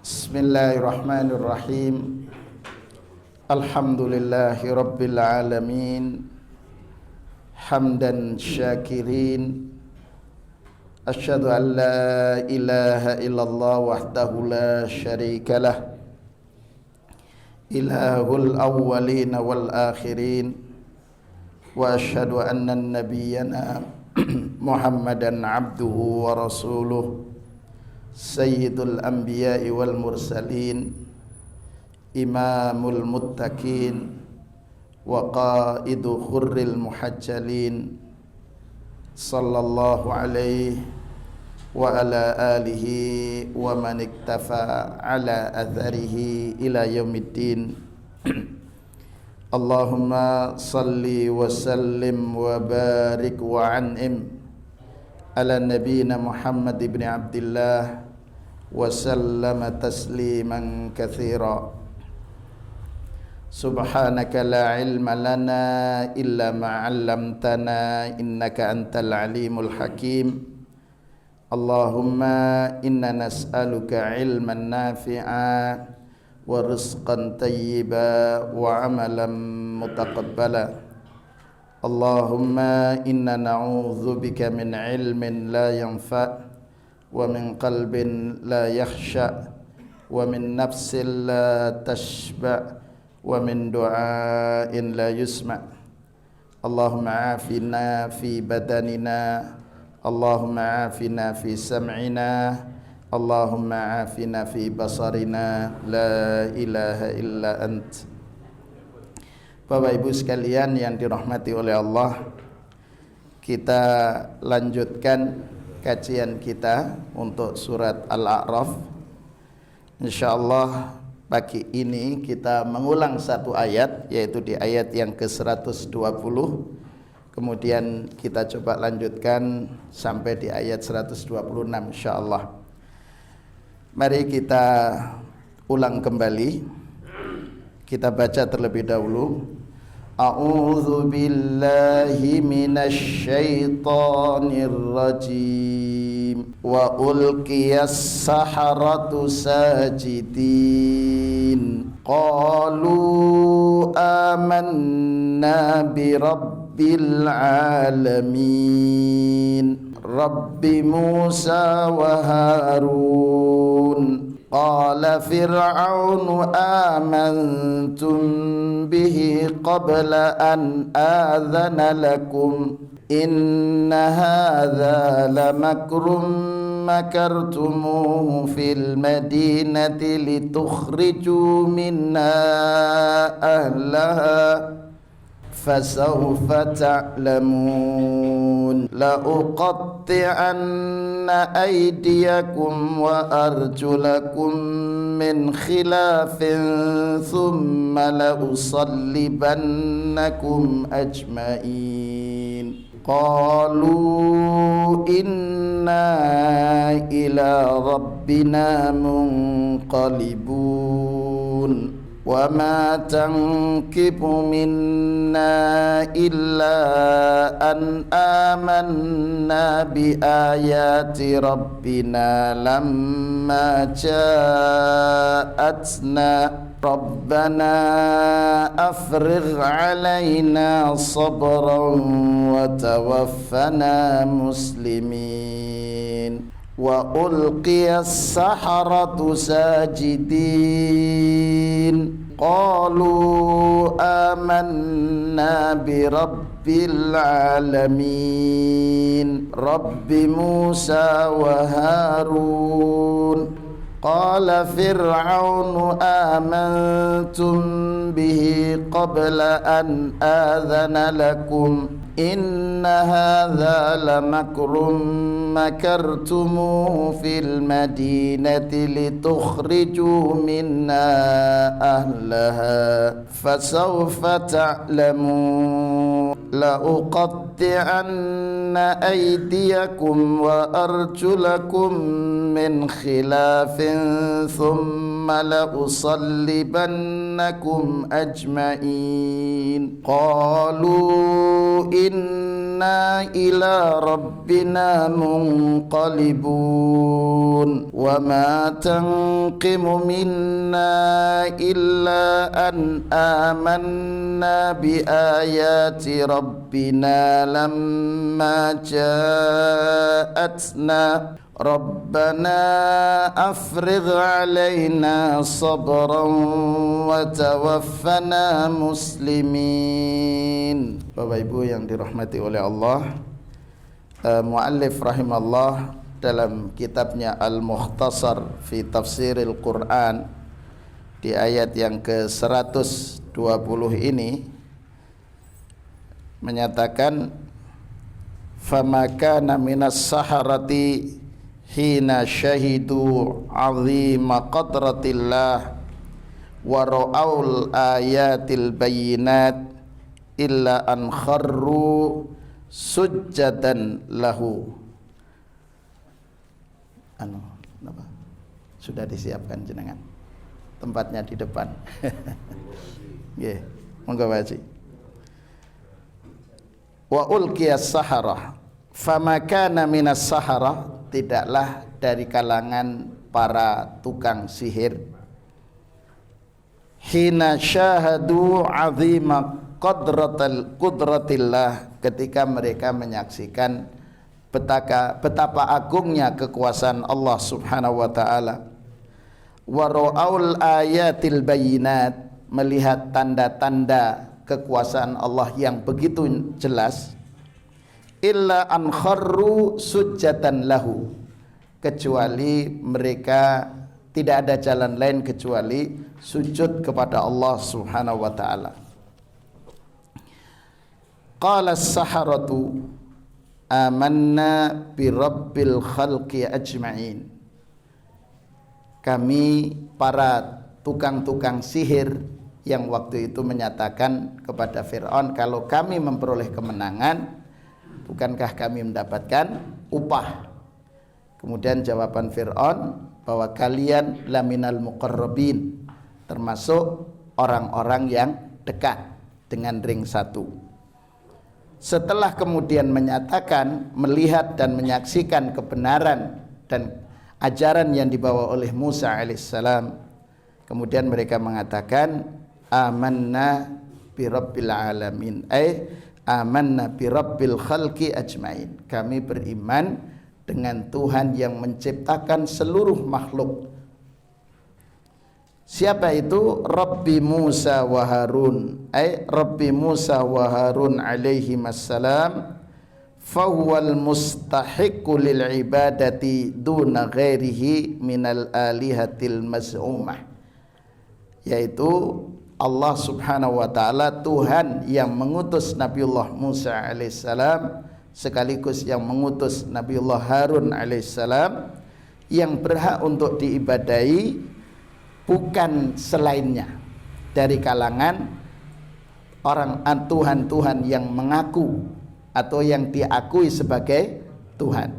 Bismillahirrahmanirrahim. Alhamdulillahi rabbil alamin. Hamdan syakirin. Asyhadu an la ilaha illallah wahdahu la syarikalah. Ilahul awwalin wal akhirin. Wa asyhadu anna nabiyyana Muhammadan abduhu wa rasuluh. Sayyidul anbiya'i wal mursalin, imamul muttaqin, wa qaidu khurril muhajjalin, sallallahu alaihi wa ala alihi wa man iktafa ala atharihi ila yaumiddin. Allahumma salli wa sallim wa barik wa an'im ala nabiyina Muhammad ibn Abdillah wa sallama tasliman katsira. Subhanaka la ilma lana illa ma 'allamtana innaka antal alimul hakim. Allahumma inna nas'aluka ilman nafi'a wa rizqan tayyiba wa amalan mutaqabbala. Allahumma inna na'udzubika min ilmin la yanfa' wa min qalbin la yakhsha' wa min nafsin la tashba' wa min du'ain la yusma'. Allahumma afina fi badanina, Allahumma afina fi sam'ina, Allahumma afina fi basarina, la ilaha illa ant. Bapak Ibu sekalian yang dirahmati oleh Allah, kita lanjutkan kajian kita untuk surat Al-A'raf. InsyaAllah pagi ini kita mengulang satu ayat, yaitu di ayat yang ke-120. Kemudian kita coba lanjutkan sampai di ayat 126 insyaallah. Mari kita ulang kembali. Kita baca terlebih dahulu. A'udzu billahi minasy syaithanir rajim. Wa ulqiyas saharatu sajidin. Qalu amanna bi rabbil alamin. Rabbi Musa wa Harun. Qala fir'aunu amantum bihi qabla an adzana lakum inna hadza lamakrun makartumuhu fil madinati litukhriju minha ahlaha fasawfa ta'lamun. La uqatti'anna aydiyakum wa arjulakum min khilafin thumma la usallibannakum ajma'in. Qalu inna ila rabbina munqalibun. Wa ma tankibu minna illa an amanna bi ayati rabbina lamma ja'atna Rabbana afrigh alaina sabran wa tawaffana muslimin. Wa ulqiyas saharatu sajidin. Qalu amanna bi rabbil alamin. Rabbi Musa wa Harun. Qala fir'aunu amantum bihi qabla an adzana lakum inna hadza lamakrun makartumuhu fil madinati litukhriju minha ahlaha fasawfa ta'lamun. La uqatti'anna uqatti'anna aydiyakum wa arjulakum min khilafin thumma la usallibannakum ajma'in. Qalu inna ila rabbina munqalibun wa ma tanqimu minna illa an amanna bi ayati rabbina lamma ja'atna Rabbana afrigh alaina sabran wa tawaffana muslimin. Bapak Ibu yang dirahmati oleh Allah, muallif rahimallah dalam kitabnya Al-Mukhtasar fi Tafsiril Quran di ayat yang ke-120 ini menyatakan fama kana minas saharati hina syahidu azima qadratillah wa ra'aul ayatil bayyinat illa an kharru sujjadan lahu. Apa? Sudah disiapkan jenengan tempatnya di depan. Nggih, monggo Pak Haji. Wa ulqiyas saharah fama kana minas saharah, tidaklah dari kalangan para tukang sihir hina syahadu azima qudratillah, ketika mereka menyaksikan betapa agungnya kekuasaan Allah Subhanahu wa taala, wa ra'aul ayatil bayyinat, melihat tanda-tanda kekuasaan Allah yang begitu jelas, illa an kharru sujjatan lahu, kecuali mereka tidak ada jalan lain kecuali sujud kepada Allah Subhanahu wa taala. Qala as-saharatu amanna bi rabbil khalqi ajma'in. Kami para tukang-tukang sihir yang waktu itu menyatakan kepada Fir'aun, kalau kami memperoleh kemenangan, bukankah kami mendapatkan upah? Kemudian jawaban Fir'aun bahwa kalian laminal muqarrabin, termasuk orang-orang yang dekat dengan ring satu. Setelah kemudian menyatakan, melihat dan menyaksikan kebenaran dan ajaran yang dibawa oleh Musa alaihissalam, kemudian mereka mengatakan amanna bi rabbil alamin, amanna bi rabbil khalqi ajmain, kami beriman dengan Tuhan yang menciptakan seluruh makhluk. Siapa itu? Rabbi Musa wa Harun, Rabbi Musa wa Harun alaihi assalam, fahuwal mustahiqu lil ibadati duna ghairihi minal alihatil maz'umah, yaitu Allah Subhanahu wa taala, Tuhan yang mengutus Nabiullah Musa alaihissalam sekaligus yang mengutus Nabiullah Harun alaihissalam, yang berhak untuk diibadahi bukan selainnya dari kalangan orang Tuhan-Tuhan yang mengaku atau yang diakui sebagai Tuhan.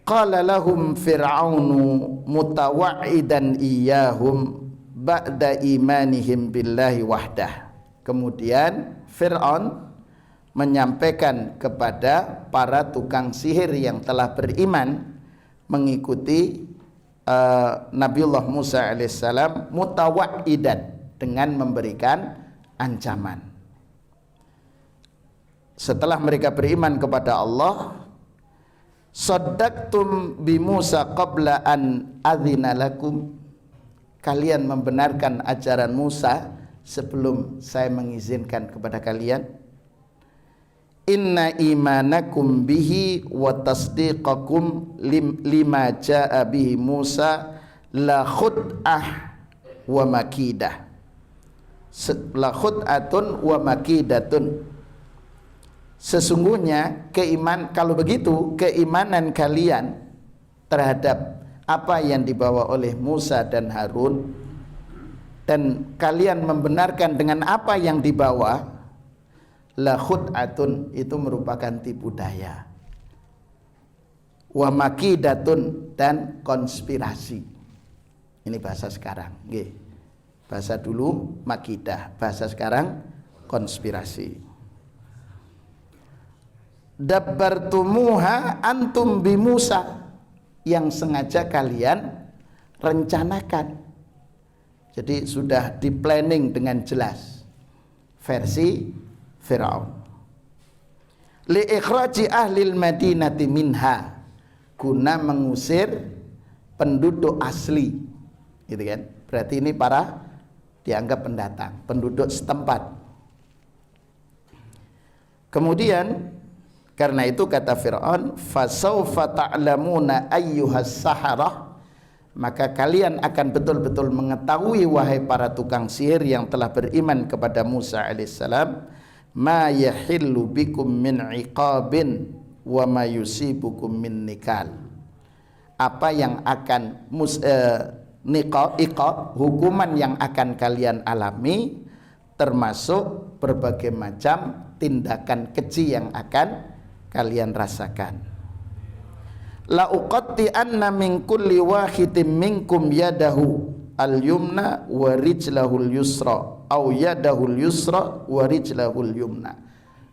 Qala lahum fir'aunu mutawaidan iyahum ba'da imanihim billahi wahdah. Kemudian Fir'aun menyampaikan kepada para tukang sihir yang telah beriman mengikuti Nabiullah Musa alaihissalam, mutawaidan, dengan memberikan ancaman. Setelah mereka beriman kepada Allah, saddaqtum bi Musa qabla an adzina lakum, kalian membenarkan ajaran Musa sebelum saya mengizinkan kepada kalian. Inna imanakum bihi wa tasdiqakum lima jaa bihi Musa la khud'ah wa makidah, la khud'atun wa makidatun. Sesungguhnya kalau begitu keimanan kalian terhadap apa yang dibawa oleh Musa dan Harun, dan kalian membenarkan dengan apa yang dibawa, la khud'atun itu merupakan tipu daya, wa makidatun dan konspirasi. Ini bahasa sekarang, nggih. Bahasa dulu makidah, bahasa sekarang konspirasi. Dabbartumuha antum bi Musa, yang sengaja kalian rencanakan. Jadi sudah di planning dengan jelas versi Firaun. Li ikhraji ahlil madinati minha, guna mengusir penduduk asli, gitu kan? Berarti ini para dianggap pendatang, penduduk setempat. Kemudian karena itu kata Fir'aun, fasawfa ta'lamuna ayyuhas saharah, maka kalian akan betul-betul mengetahui wahai para tukang sihir yang telah beriman kepada Musa alaihissalam, ma yahillu bikum min iqabin wa ma yusibukum min nikal, apa yang akan iqab, hukuman yang akan kalian alami, termasuk berbagai macam tindakan keji yang akan kalian rasakan. La uqatti anna min kulli wahidin minkum yadahu al-yumna wa rijlahul yusra au yadahul yusra wa rijlahul yumna.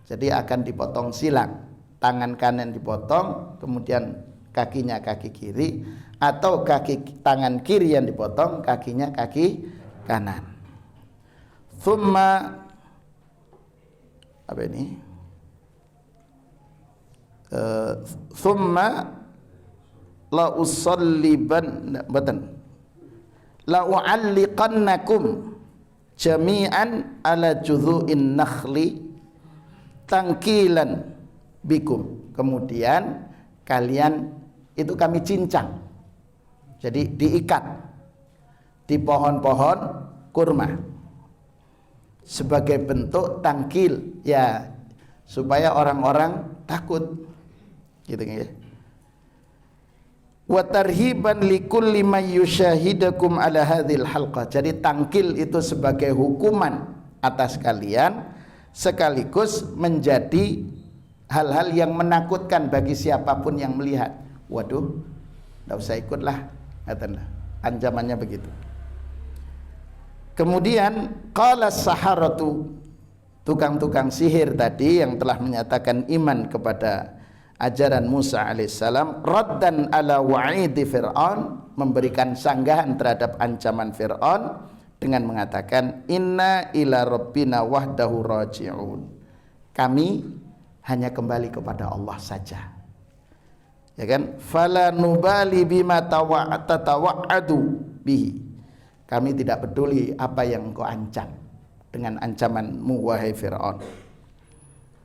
Jadi akan dipotong silang, tangan kanan dipotong, kemudian kakinya kaki kiri, atau tangan kiri yang dipotong, kakinya kaki kanan. Thumma apa ini? Thumma la usalliban batan la u'alliqannakum jami'an ala judhu'in nakhli tangkilan bikum. Kemudian kalian itu kami cincang, jadi diikat di pohon-pohon kurma sebagai bentuk tangkil, ya, supaya orang-orang takut, gitu kan ya. Wa tarhiban likulli man yushahidakum ala hadhil halqah. Jadi tangkil itu sebagai hukuman atas kalian, sekaligus menjadi hal-hal yang menakutkan bagi siapapun yang melihat. Waduh, enggak usah ikutlah, katanya. Ancamannya begitu. Kemudian qala saharatu, tukang-tukang sihir tadi yang telah menyatakan iman kepada ajaran Musa alaihissalam, raddan ala wa'idi Fir'aun, memberikan sanggahan terhadap ancaman Fir'aun dengan mengatakan inna ila rabbina wahdahu raji'un, kami hanya kembali kepada Allah saja, ya kan. Fala nubali bima tatawa'adu bihi, kami tidak peduli apa yang engkau ancam dengan ancamanmu wahai Fir'aun,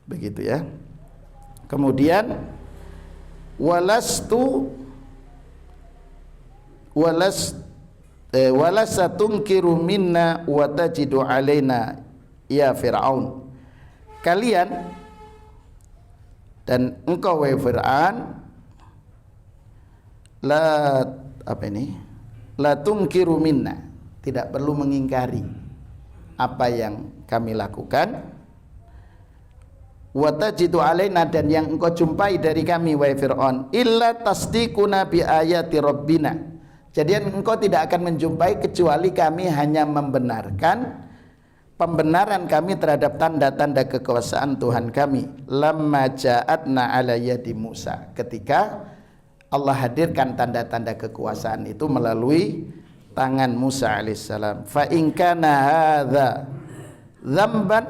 begitu ya. Kemudian walasatunkiru minna wa tajidu alaina ya Fir'aun, kalian dan engkau wahai Fir'aun la tunkiru minna, tidak perlu mengingkari apa yang kami lakukan, wa tajidu alaina, dan yang engkau jumpai dari kami wahai Fir'aun, illa tasdiquna bi ayati rabbina, jadi engkau tidak akan menjumpai kecuali kami hanya membenarkan pembenaran kami terhadap tanda-tanda kekuasaan Tuhan kami. Lamma ja'atna ala yadi Musa, ketika Allah hadirkan tanda-tanda kekuasaan itu melalui tangan Musa alaihissalam. Fa in kana hadza dzamban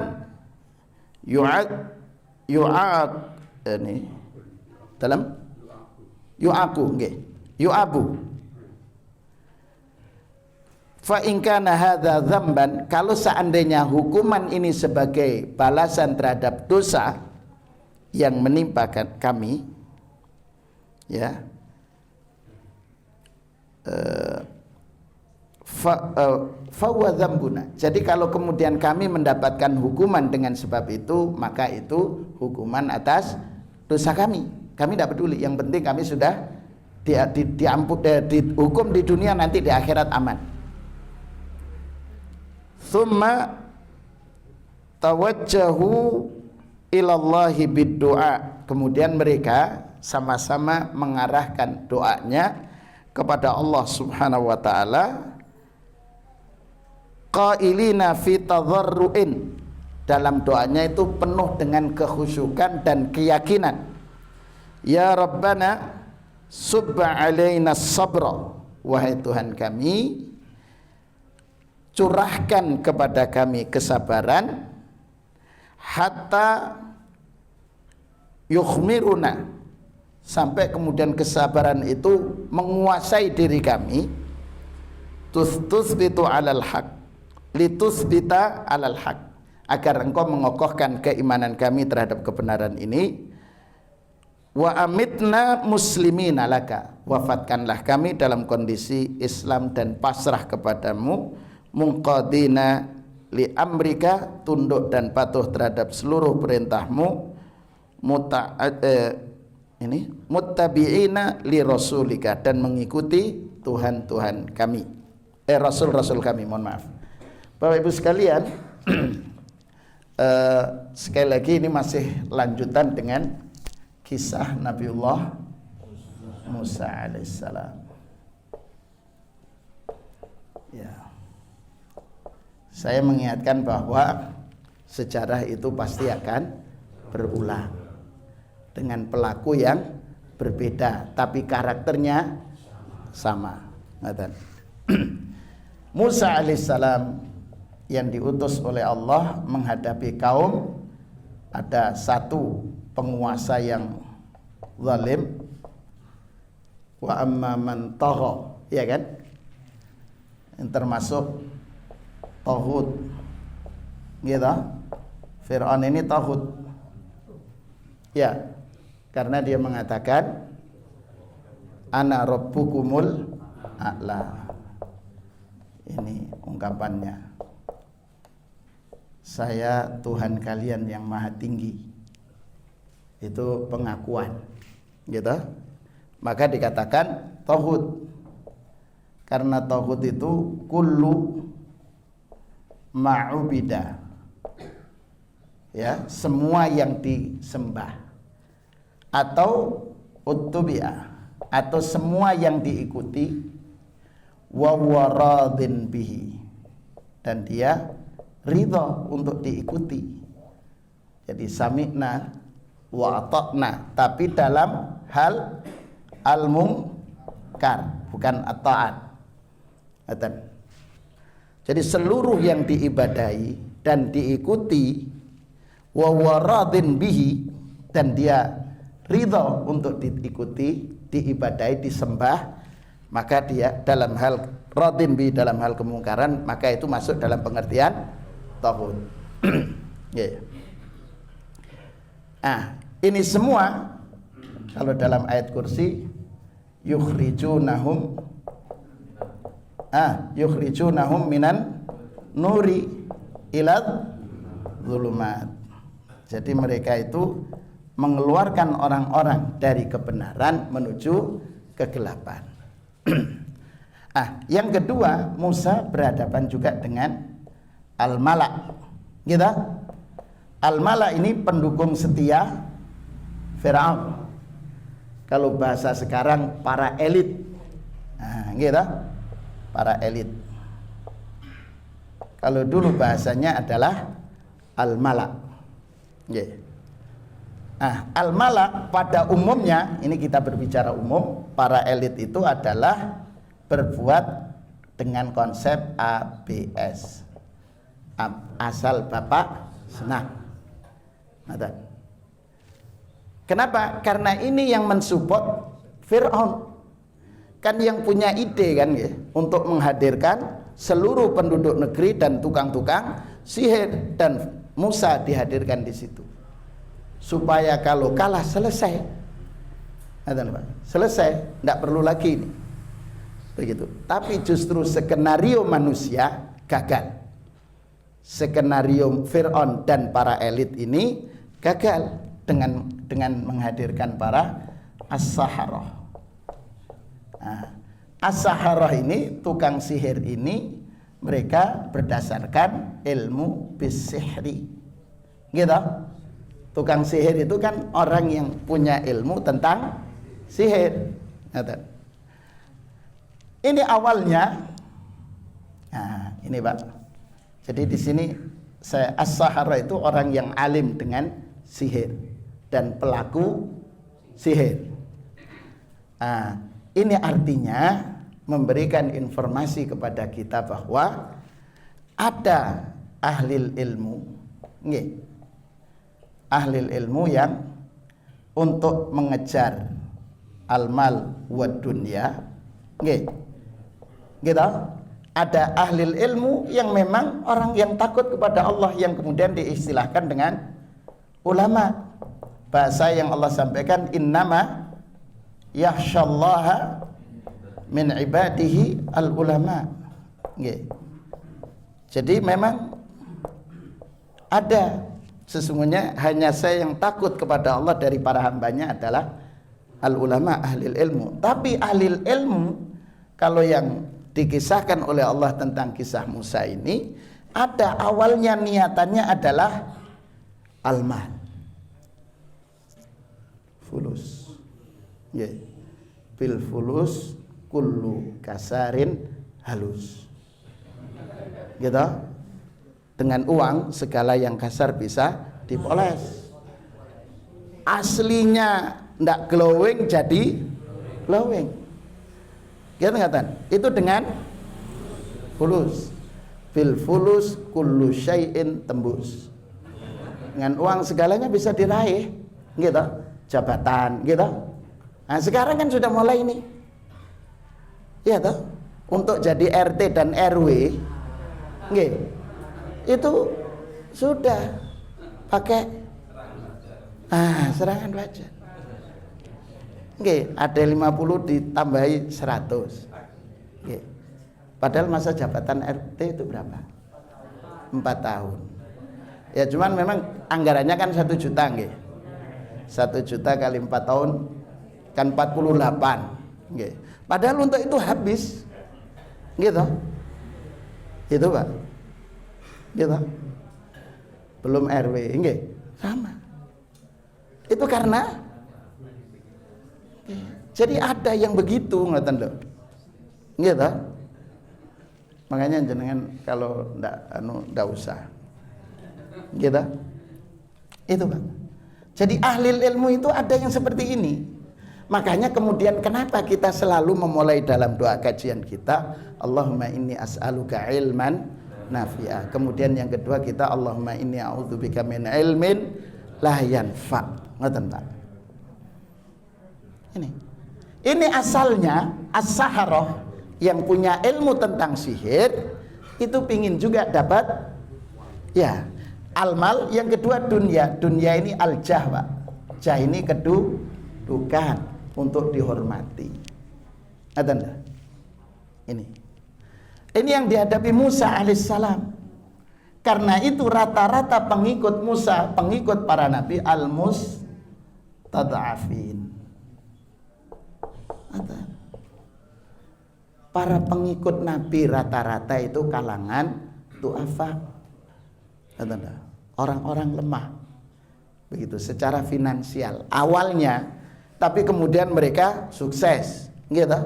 ini dalam yu'aku nggih, yu'abu. Fa in kana hadza dzamban, kalau seandainya hukuman ini sebagai balasan terhadap dosa yang menimpa kami, ya, fahuwa dzambuna, jadi kalau kemudian kami mendapatkan hukuman dengan sebab itu, maka itu hukuman atas dosa kami tidak peduli, yang penting kami sudah dihukum di dunia, nanti di akhirat aman. Thumma tawajjahu ilallahi biddu'a, kemudian mereka sama-sama mengarahkan doanya kepada Allah Subhanahu wa taala, qailina fi tadharru'in, dalam doanya itu penuh dengan kekhusyukan dan keyakinan. Ya Rabbana subba alaina sabra, wahai Tuhan kami, curahkan kepada kami kesabaran, hatta yukhmiruna, sampai kemudian kesabaran itu menguasai diri kami, tusbitu alal haq, litusbita alal haq, agar engkau mengokohkan keimanan kami terhadap kebenaran ini. Wa amitna muslimina laka, wafatkanlah kami dalam kondisi Islam dan pasrah kepadamu, munqadina li amrika, tunduk dan patuh terhadap seluruh perintahmu, muttabi'ina li rasulika, dan mengikuti Tuhan-Tuhan kami, Rasul-Rasul kami, mohon maaf. Bapak Ibu sekalian, sekali lagi ini masih lanjutan dengan kisah Nabiullah Musa alaihissalam. Ya, saya mengingatkan bahwa sejarah itu pasti akan berulang dengan pelaku yang berbeda, tapi karakternya sama. Musa alaihissalam yang diutus oleh Allah menghadapi kaum, ada satu penguasa yang zalim, wa amma man tagha, ya kan, yang termasuk taghut gitu. Fir'aun ini taghut ya, karena dia mengatakan ana rabbukumul a'la. Ini ungkapannya, saya Tuhan kalian yang maha tinggi. Itu pengakuan gitu. Maka dikatakan taghut, karena taghut itu kullu ma'ubida, ya, semua yang disembah, atau uttubi'a, atau semua yang diikuti, wa huwa radin bihi, dan dia ridha untuk diikuti. Jadi sami'na wa ata'na, tapi dalam hal al-munkar, bukan at-ta'at. Jadi seluruh yang diibadahi dan diikuti, wa huwa radin bihi, dan dia ridha untuk diikuti, diibadahi, disembah, maka dia dalam hal radin bihi, dalam hal kemungkaran, maka itu masuk dalam pengertian taghut. Yeah. Ini semua kalau dalam ayat kursi yukhrijunahum minan nuri ilad zulumat. Jadi mereka itu mengeluarkan orang-orang dari kebenaran menuju kegelapan. Yang kedua, Musa berhadapan juga dengan al-mala, gitu. Al-mala ini pendukung setia Fir'aun. Kalau bahasa sekarang para elit, gitu, para elit. Kalau dulu bahasanya adalah al-mala. Yeah. Al-mala pada umumnya, ini kita berbicara umum, para elit itu adalah berbuat dengan konsep ABS, asal bapak senang. Kenapa? Karena ini yang mensupport Fir'aun, kan yang punya ide kan ya, untuk menghadirkan seluruh penduduk negeri dan tukang-tukang sihir, dan Musa dihadirkan di situ supaya kalau kalah selesai, selesai, tidak perlu lagi ini, begitu. Tapi justru skenario manusia gagal, skenario Fir'aun dan para elit ini gagal dengan menghadirkan para as-saharah. As-saharah ini, tukang sihir ini, mereka berdasarkan ilmu bisihri, gitu. Tukang sihir itu kan orang yang punya ilmu tentang sihir. Ini awalnya. Nah, ini Pak. Jadi di sini as-sahara itu orang yang alim dengan sihir dan pelaku sihir. Nah, ini artinya memberikan informasi kepada kita bahwa ada ahli ilmu, ahli ilmu yang untuk mengejar al-mal wa dunya, gitu. Ada ahli ilmu yang memang orang yang takut kepada Allah, yang kemudian diistilahkan dengan ulama. Bahasa yang Allah sampaikan, innama yakhsyallaha min ibadihi al-ulama. Jadi memang ada, sesungguhnya hanya saya yang takut kepada Allah dari para hambanya adalah al-ulama, ahli ilmu. Tapi ahli ilmu kalau yang dikisahkan oleh Allah tentang kisah Musa ini, ada awalnya niatannya adalah al-mal, fulus. Bil fulus kullu kasarin halus. Gitu. Dengan uang segala yang kasar bisa dipoles. Aslinya ndak glowing jadi glowing. Gitu ngatan? Itu dengan fulus. Bil fulus kullu syai'in tembus. Dengan uang segalanya bisa diraih, gitu. Jabatan, gitu. Nah, sekarang kan sudah mulai ini. Iya toh? Untuk jadi RT dan RW, itu sudah pakai serangan wajah. Ada 50 ditambahi 100. Padahal masa jabatan RT itu berapa? 4 tahun. Ya cuman memang anggarannya kan 1 juta, 1 juta kali 4 tahun kan 48. Padahal untuk itu habis. Gitu. Itu Pak. Gitu. Belum RW, sama. Itu karena jadi ada yang begitu, ngoten lho. Gitu. Makanya jenengan kalau ndak usah. Gitu. Itu Pak. Jadi ahli ilmu itu ada yang seperti ini. Makanya kemudian kenapa kita selalu memulai dalam doa kajian kita, Allahumma inni as'aluka ilman nafi'ah. Kemudian yang kedua kita, Allahumma inni a'udzubika min ilmin la yanfa'. Ngoten Pak. Ini asalnya as-saharah yang punya ilmu tentang sihir itu pingin juga dapat ya al-mal. Yang kedua dunia. Dunia ini al-jah Pak. Jah ini kedudukan untuk dihormati. Ini yang dihadapi Musa alaihissalam. Karena itu rata-rata pengikut Musa, pengikut para nabi al-mustad'afin. Para pengikut Nabi rata-rata itu kalangan du'afa, orang-orang lemah, begitu secara finansial awalnya, tapi kemudian mereka sukses, gitu,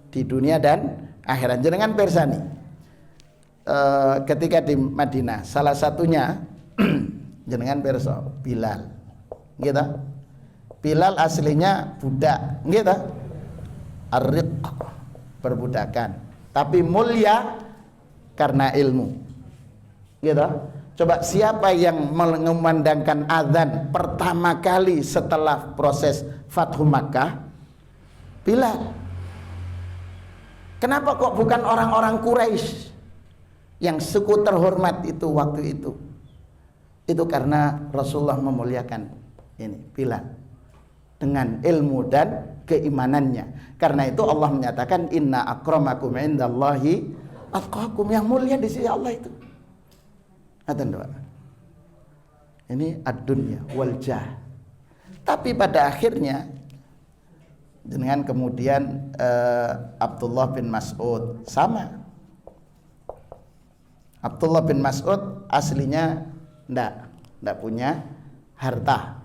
di dunia dan akhirat. Jenengan persani, ketika di Madinah, salah satunya jenengan perso Bilal, gitu. Bilal aslinya budak, gitu. Ar-riq, perbudakan, tapi mulia karena ilmu, gitu. Coba siapa yang mengumandangkan azan pertama kali setelah proses Fathu Makkah? Bilal. Kenapa kok bukan orang-orang Quraisy yang suku terhormat itu waktu itu? Itu karena Rasulullah memuliakan ini Bilal dengan ilmu dan keimanannya. Karena itu Allah menyatakan inna akramakum indallahi atqakum, yang mulia di sisi Allah itu. Ini ad-dunya wal jah. Tapi pada akhirnya dengan kemudian Abdullah bin Mas'ud sama. Abdullah bin Mas'ud aslinya ndak punya harta.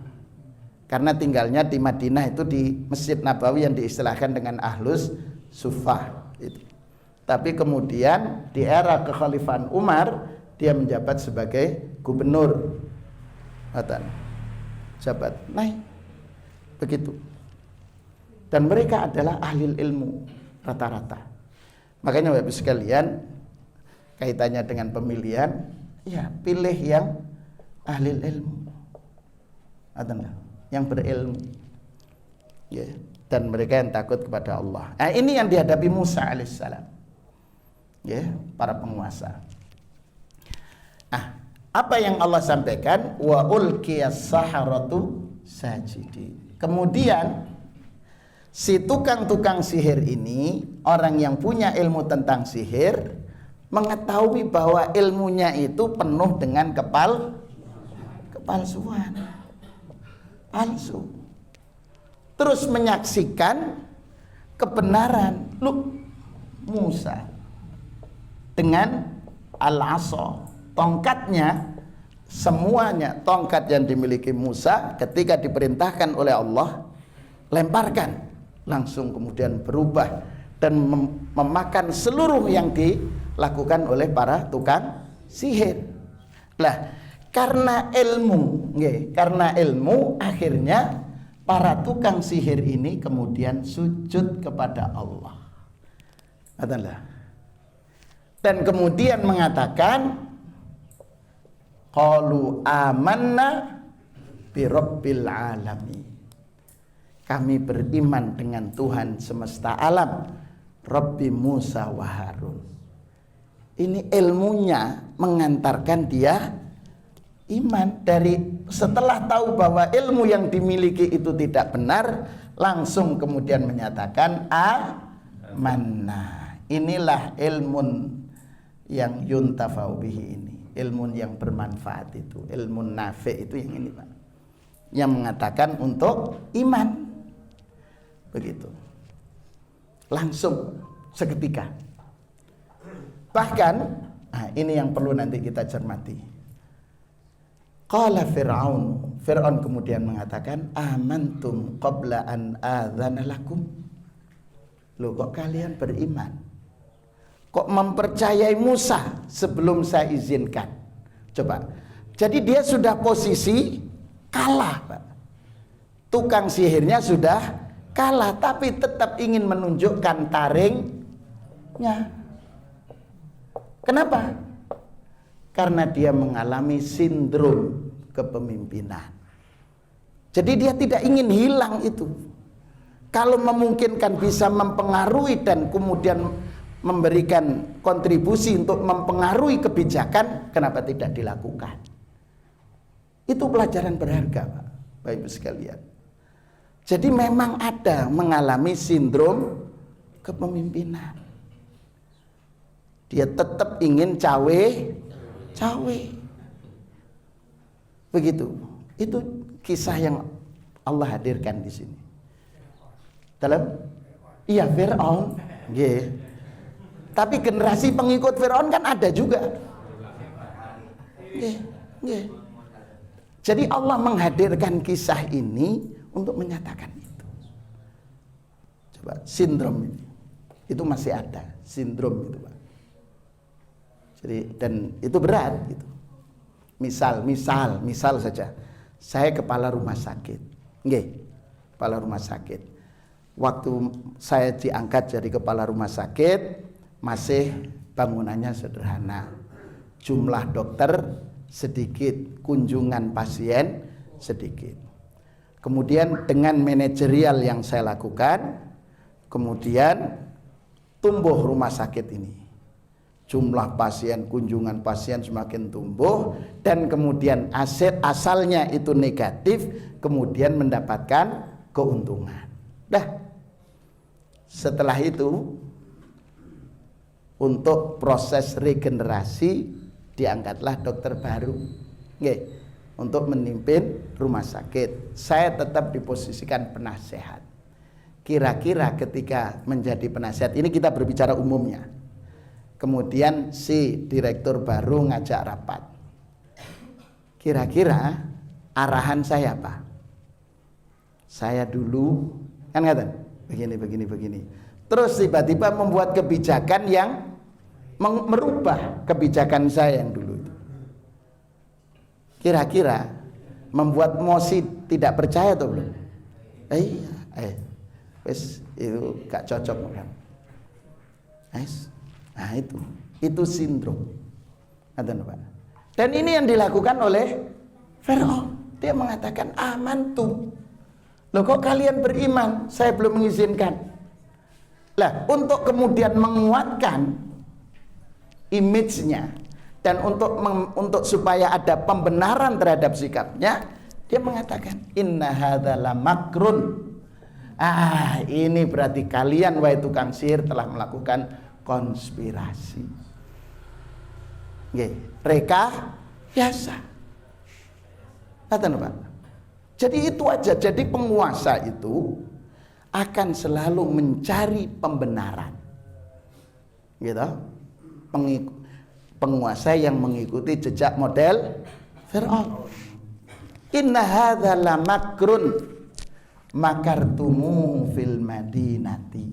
Karena tinggalnya di Madinah itu di Masjid Nabawi yang diistilahkan dengan Ahlus Suffah itu. Tapi kemudian di era kekhalifahan Umar dia menjabat sebagai gubernur. Jabat naik begitu. Dan mereka adalah ahli ilmu rata-rata. Makanya Bapak sekalian, kaitannya dengan pemilihan, ya pilih yang ahli ilmu, yang berilmu, ya, dan mereka yang takut kepada Allah. Nah, ini yang dihadapi Musa alaihissalam, ya, para penguasa. Apa yang Allah sampaikan? Wa ulqiyas saharatu sajidin. Kemudian si tukang-tukang sihir ini, orang yang punya ilmu tentang sihir, mengetahui bahwa ilmunya itu penuh dengan kepalsuan, palsu. Terus menyaksikan kebenaran Musa dengan al-asa, tongkatnya, semuanya tongkat yang dimiliki Musa ketika diperintahkan oleh Allah, lemparkan, langsung kemudian berubah dan memakan seluruh yang dilakukan oleh para tukang sihir. Lah, karena ilmu akhirnya para tukang sihir ini kemudian sujud kepada Allah. Dan kemudian mengatakan, qalu amanna bi rabbil alamin. Kami beriman dengan Tuhan semesta alam, Rabbi Musa wa Harun. Ini ilmunya mengantarkan dia iman. Dari setelah tahu bahwa ilmu yang dimiliki itu tidak benar, langsung kemudian menyatakan amanna. Inilah ilmu yang yuntafa'u bihi ini, ilmu yang bermanfaat itu, ilmu nafi itu yang ini Pak, yang mengatakan untuk iman. Begitu, langsung seketika. Bahkan ini yang perlu nanti kita cermati. Qala Fir'aun kemudian mengatakan, amantum qabla an adzana lakum. Loh, kok kalian beriman, kok mempercayai Musa sebelum saya izinkan? Coba, jadi dia sudah posisi kalah Pak. Tukang sihirnya sudah kalah, tapi tetap ingin menunjukkan taringnya. Kenapa? Karena dia mengalami sindrom kepemimpinan. Jadi dia tidak ingin hilang itu. Kalau memungkinkan bisa mempengaruhi dan kemudian memberikan kontribusi untuk mempengaruhi kebijakan, kenapa tidak dilakukan? Itu pelajaran berharga Pak, Bapak Ibu sekalian. Jadi memang ada mengalami sindrom kepemimpinan. Dia tetap ingin cawe. Begitu. Itu kisah yang Allah hadirkan di sini. Fir'aun. Yeah. Tapi generasi pengikut Fir'aun kan ada juga. Yeah. Jadi Allah menghadirkan kisah ini untuk menyatakan itu. Coba, sindrom ini itu masih ada, sindrom itu Pak. Jadi, dan itu berat gitu. Misal saja, saya kepala rumah sakit, kepala rumah sakit. Waktu saya diangkat jadi kepala rumah sakit, masih bangunannya sederhana, jumlah dokter sedikit, kunjungan pasien sedikit. Kemudian dengan manajerial yang saya lakukan, kemudian tumbuh rumah sakit ini. Jumlah pasien, kunjungan pasien semakin tumbuh, dan kemudian aset asalnya itu negatif, kemudian mendapatkan keuntungan. Setelah itu, untuk proses regenerasi diangkatlah dokter baru. Untuk memimpin rumah sakit. Saya tetap diposisikan penasehat. Kira-kira ketika menjadi penasehat, ini kita berbicara umumnya. Kemudian si direktur baru ngajak rapat. Kira-kira arahan saya apa? Saya dulu kan kata begini. Terus tiba-tiba membuat kebijakan yang merubah kebijakan saya yang dulu itu. Kira-kira membuat Mosi tidak percaya atau belum? Iya, wes itu gak cocok kan? Nah itu sindrom, dan ini yang dilakukan oleh Fir'aun. Dia mengatakan amantu. Loh kok kalian beriman? Saya belum mengizinkan. Lah untuk kemudian menguatkan image-nya dan untuk supaya ada pembenaran terhadap sikapnya, dia mengatakan inna hadzal makrun. Ini berarti kalian wahai tukang sihir telah melakukan konspirasi. Nggih, rekayasa. Pak. Jadi itu aja. Jadi penguasa itu akan selalu mencari pembenaran. Gitu. Penguasa yang mengikuti jejak model Fir'aun. Inna hadzal makrun makartumu fil madinati.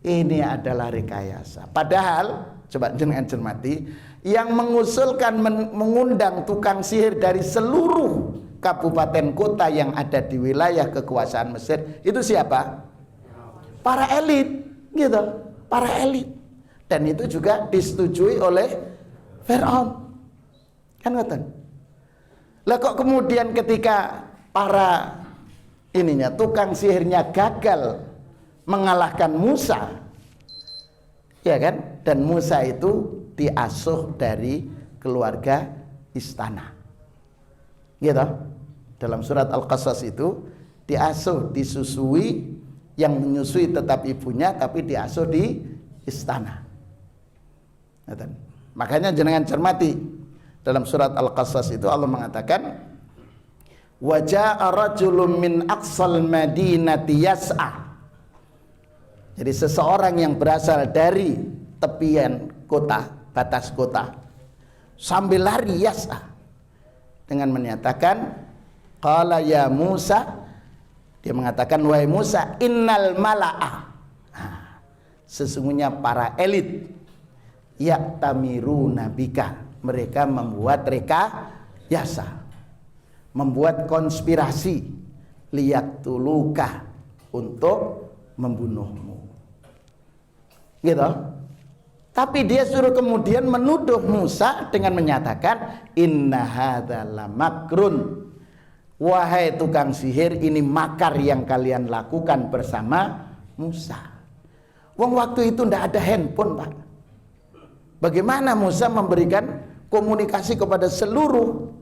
Ini adalah rekayasa. Padahal coba jangan cermati, yang mengusulkan mengundang tukang sihir dari seluruh kabupaten kota yang ada di wilayah kekuasaan Mesir itu siapa? Para elit, gitu. Para elit. Dan itu juga disetujui oleh Fir'aun. Kan ngoten. Lah kok kemudian ketika para tukang sihirnya gagal mengalahkan Musa, ya kan? Dan Musa itu diasuh dari keluarga istana, gitu. Dalam surat Al-Qasas itu diasuh, disusui, yang menyusui tetap ibunya, tapi diasuh di istana. Makanya jangan cermati, dalam surat Al-Qasas itu Allah mengatakan wa jaa'a rajulun min aqsal madinati yas'a. Jadi seseorang yang berasal dari tepian kota, batas kota, sambil lari yas'a, dengan menyatakan qala ya Musa, dia mengatakan wahai Musa innal mala'a, sesungguhnya para elit ya'tamiruna bika, mereka membuat rekayasa, membuat konspirasi liyaktuluka, untuk membunuhmu, gitu. Tapi dia suruh kemudian menuduh Musa dengan menyatakan inna hadzal makrun, wahai tukang sihir, ini makar yang kalian lakukan bersama Musa. Wong waktu itu ndak ada handphone, Pak. Bagaimana Musa memberikan komunikasi kepada seluruh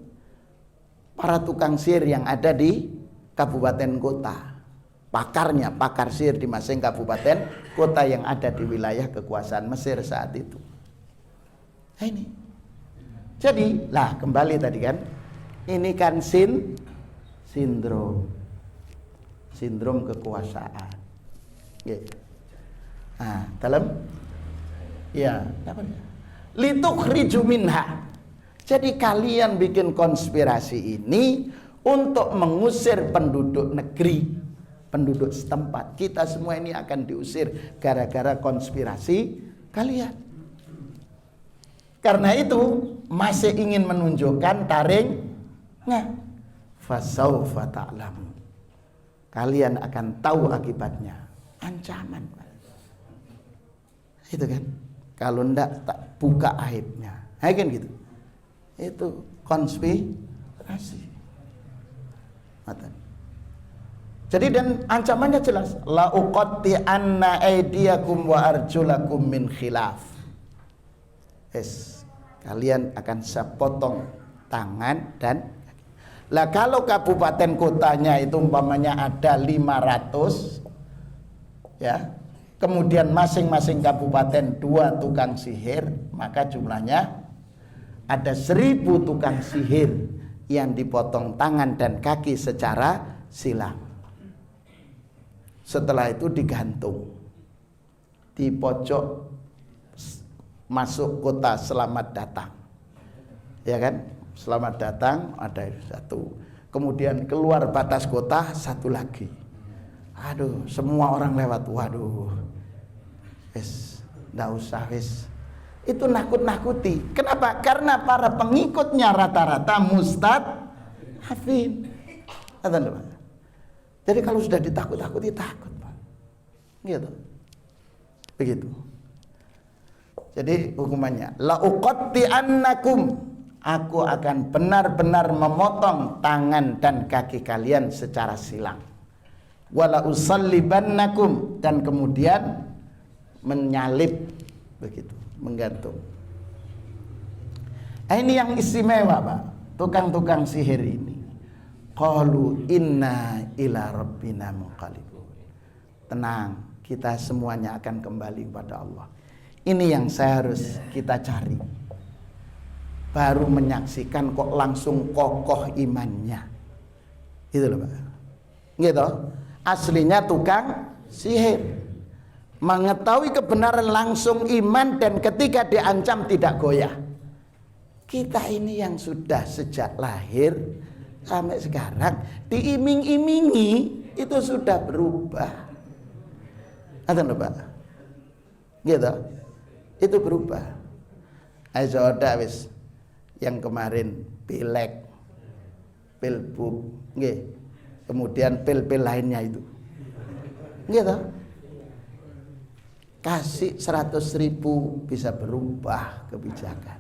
para tukang sihir yang ada di kabupaten kota, pakarnya, pakar sihir di masing kabupaten kota yang ada di wilayah kekuasaan Mesir saat itu. Nah ini, jadi lah kembali tadi kan, ini kan sindrom kekuasaan. Nah, dalam ya apa? Litukhriju minha. Jadi kalian bikin konspirasi ini untuk mengusir penduduk negeri, penduduk setempat. Kita semua ini akan diusir gara-gara konspirasi kalian. Karena itu masih ingin menunjukkan taringnya. Fasaufa ta'lamu. Kalian akan tahu akibatnya. Ancaman. Itu kan. Kalau ndak tak buka aibnya. Nah, kan gitu. Itu konspirasi. Jadi dan ancamannya jelas, la uqatti anna aydiyakum wa arjulakum min khilaf. Kalian akan saya potong tangan dan kaki. Lah kalau kabupaten kotanya itu umpamanya ada 500 ya, kemudian masing-masing kabupaten 2 tukang sihir, maka jumlahnya ada 1000 tukang sihir yang dipotong tangan dan kaki secara silang. Setelah itu digantung di pojok masuk kota, selamat datang, ya kan? Selamat datang, ada satu kemudian keluar batas kota satu lagi. Aduh, semua orang lewat. Waduh, wis, ndak usah wis. Itu nakut-nakuti. Kenapa? Karena para pengikutnya rata-rata mustadhafin. Jadi kalau sudah ditakut-takuti, takut, Pak. Gitu. Begitu. Jadi hukumannya, la uqatti'annakum, aku akan benar-benar memotong tangan dan kaki kalian secara silang. Wala usallibannakum, dan kemudian menyalib, begitu, menggantung. Ini yang istimewa, Pak, tukang-tukang sihir ini. Qalu inna ila rabbina munqalibun. Tenang, kita semuanya akan kembali kepada Allah. Ini yang saya harus kita cari. Baru menyaksikan kok langsung kokoh imannya. Gitu loh, Pak. Gitu. Aslinya tukang sihir. Mengetahui kebenaran langsung iman, dan ketika diancam tidak goyah. Kita ini yang sudah sejak lahir sampai sekarang diiming-imingi, itu sudah berubah. Ada lho, Pak. Gitu. Itu berubah. Ayo wis yang kemarin pilek, pilbub, nggih. Kemudian pil-pil lainnya itu. Gitu. Kasih 100.000 bisa berubah kebijakan.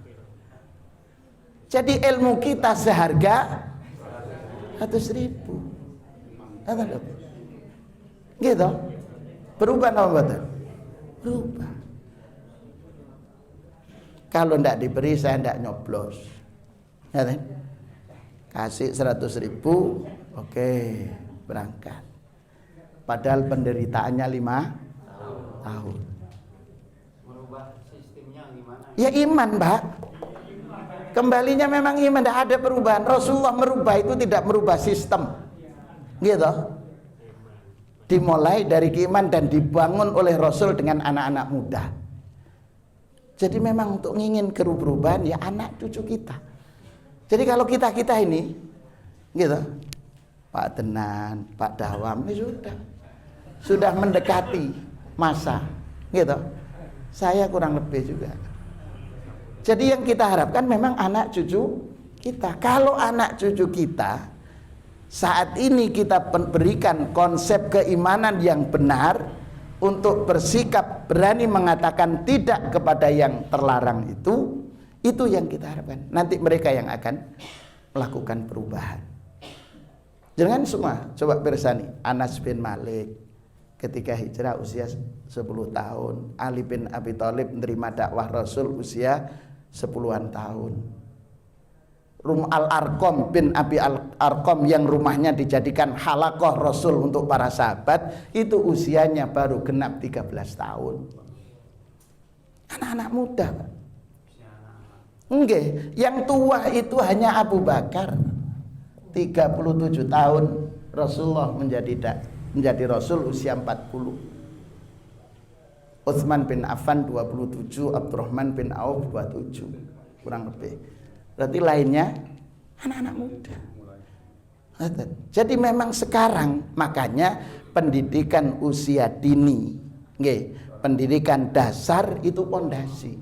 Jadi ilmu kita seharga 100.000. Ada lho. Gitu. Berubah apa betul? Berubah. Kalau tidak diberi, saya tidak nyoblos. Ya, kan? Kasih 100.000, oke, berangkat. Padahal penderitaannya 5 tahun. Merubah sistemnya gimana? Ya iman, Pak. Kembalinya memang iman, tidak ada perubahan. Rasulullah merubah itu tidak merubah sistem. Gitu. Dimulai dari keiman dan dibangun oleh Rasul dengan anak-anak muda. Jadi memang untuk ingin perubahan ya anak cucu kita. Jadi kalau kita ini, gitu, Pak Tenan, Pak Dawam ini sudah mendekati masa, gitu. Saya kurang lebih juga. Jadi yang kita harapkan memang anak cucu kita. Kalau anak cucu kita saat ini kita berikan konsep keimanan yang benar untuk bersikap berani mengatakan tidak kepada yang terlarang itu yang kita harapkan. Nanti mereka yang akan melakukan perubahan. Jangan semua, coba bersani. Anas bin Malik ketika hijrah usia 10 tahun, Ali bin Abi Thalib menerima dakwah Rasul usia 10-an tahun. Al-Arqam bin Abi Al-Arqam yang rumahnya dijadikan halaqah Rasul untuk para sahabat, itu usianya baru genap 13 tahun. Anak-anak muda, Pak. Enggak, yang tua itu hanya Abu Bakar 37 tahun Rasulullah menjadi Rasul usia 40. Utsman bin Affan 27, Abdurrahman bin Auf 27, kurang lebih. Berarti lainnya anak-anak muda. Jadi memang sekarang makanya pendidikan usia dini, pendidikan dasar itu pondasi.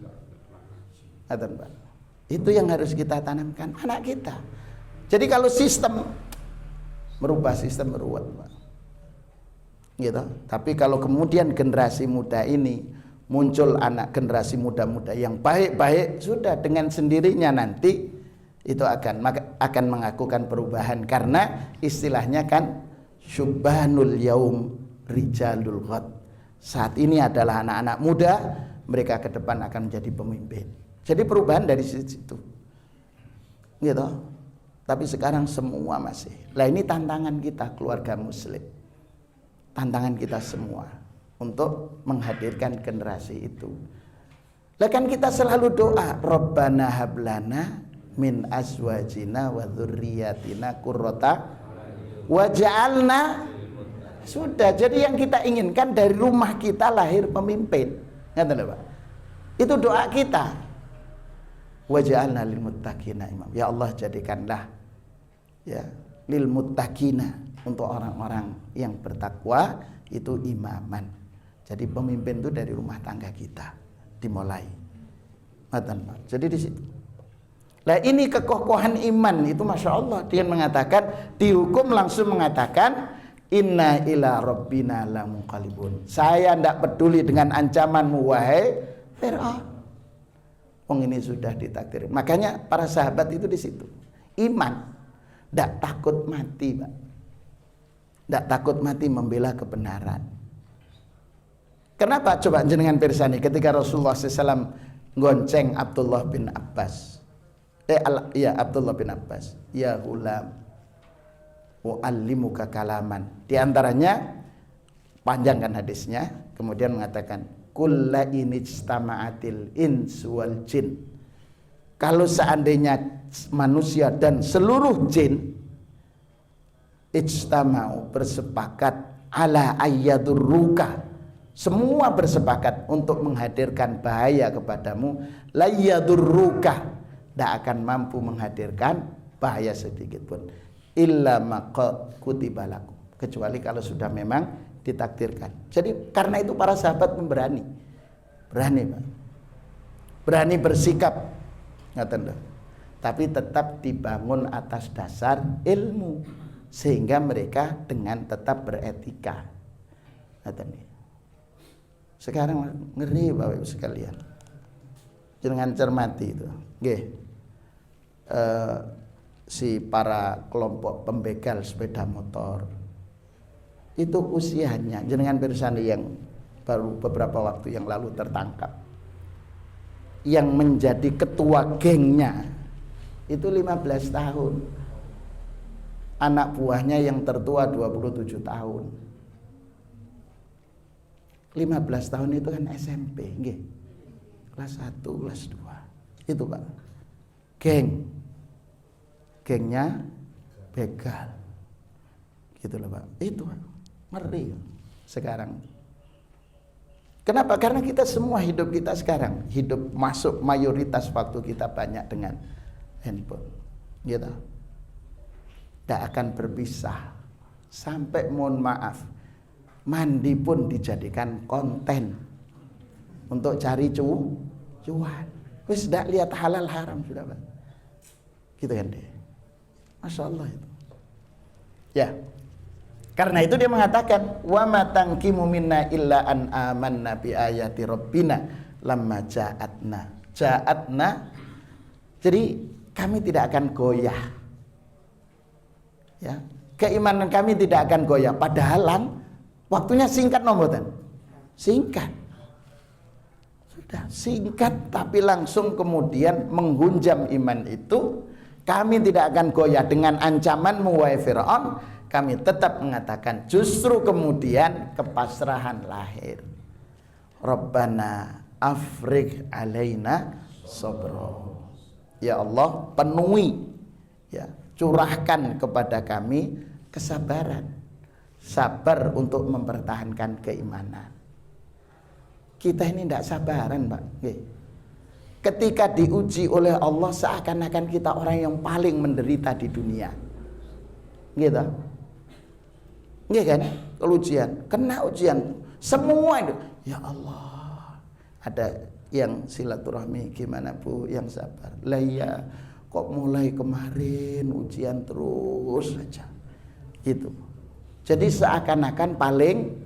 Itu yang harus kita tanamkan anak kita. Jadi kalau sistem merubah sistem meruwet, Pak. Gitu. Tapi kalau kemudian generasi muda ini muncul anak generasi muda-muda yang baik-baik, sudah dengan sendirinya nanti itu akan mengakukan perubahan, karena istilahnya kan syubhanul yaum rijalul ghad. Saat ini adalah anak-anak muda, mereka ke depan akan menjadi pemimpin. Jadi perubahan dari situ. Gitu. Tapi sekarang semua masih. Lah ini tantangan kita keluarga muslim. Tantangan kita semua untuk menghadirkan generasi itu. Lah kan kita selalu doa, Rabbana hablana min azwajina wa dzurriyyatina qurrata waj'alna. Sudah, jadi yang kita inginkan dari rumah kita lahir pemimpin. Ngerti lho, Pak? Itu doa kita. Waj'alna lil muttaqina imam. Ya Allah, jadikanlah ya lil muttaqina, untuk orang-orang yang bertakwa itu imaman. Jadi pemimpin itu dari rumah tangga kita dimulai. Jadi di situ. Nah ini kekokohan iman itu masya Allah. Dia mengatakan, dihukum langsung mengatakan, inna ila rabbina lamunqalibun. Saya tidak peduli dengan ancamanmu wahai Fir'aun. Ini sudah ditakdir. Makanya para sahabat itu di situ. Iman, tidak takut mati, Pak. Tidak takut mati membela kebenaran. Kenapa? Coba jenengan pirsani ketika Rasulullah SAW gonceng Abdullah bin Abbas. Abdullah bin Abbas. Ya gulam, u'allimuka kalaman. Di antaranya panjangkan hadisnya, kemudian mengatakan, kulla inijtama'atil ins wal jin. Kalau seandainya manusia dan seluruh jin ijtama'u, bersepakat, ala ayyadurruka, semua bersepakat untuk menghadirkan bahaya kepadamu, la yadurruka, tidak akan mampu menghadirkan bahaya sedikit pun, illa maqa kutiba lakum, kecuali kalau sudah memang ditakdirkan. Jadi karena itu para sahabat berani, Pak, berani bersikap, tapi tetap dibangun atas dasar ilmu, sehingga mereka dengan tetap beretika. Sekarang ngeri Bapak Ibu sekalian, jangan cermati itu, si para kelompok pembegal sepeda motor itu usianya, jenengan pirsani yang baru beberapa waktu yang lalu tertangkap, yang menjadi ketua gengnya itu 15 tahun, anak buahnya yang tertua 27 tahun. 15 tahun itu kan SMP, kelas 1, kelas 2 itu Pak, gengnya begal gitu loh Pak, itu Pak. Ngeri sekarang. Kenapa? Karena kita semua hidup kita sekarang, hidup masuk mayoritas waktu kita banyak dengan handphone, gitu. Tidak akan berpisah sampai mohon maaf, mandi pun dijadikan konten untuk cari cuan. Wis tidak lihat halal haram sudah Pak, gitu kan deh. Masya Allah itu. Ya. Karena itu dia mengatakan, wa ma tanqimu minna illa an amanna bi ayati rabbina lamma ja'atna. Jadi kami tidak akan goyah. Ya, keimanan kami tidak akan goyah, padahal waktunya singkat nomboten. Singkat. Sudah singkat tapi langsung kemudian menghunjam iman itu. Kami tidak akan goyah dengan ancamanmu wahai Fir'aun. Kami tetap mengatakan, justru kemudian kepasrahan lahir. Rabbana afrigh alaina sabra. Ya Allah, penuhi, ya, curahkan kepada kami kesabaran, sabar untuk mempertahankan keimanan. Kita ini tidak sabaran Pak. Ketika diuji oleh Allah seakan-akan kita orang yang paling menderita di dunia, gitu. Iya kan? Kalau ujian, kena ujian, semua itu, ya Allah. Ada yang silaturahmi, gimana Bu, yang sabar. Lah ya, kok mulai kemarin ujian terus saja, gitu. Jadi seakan-akan paling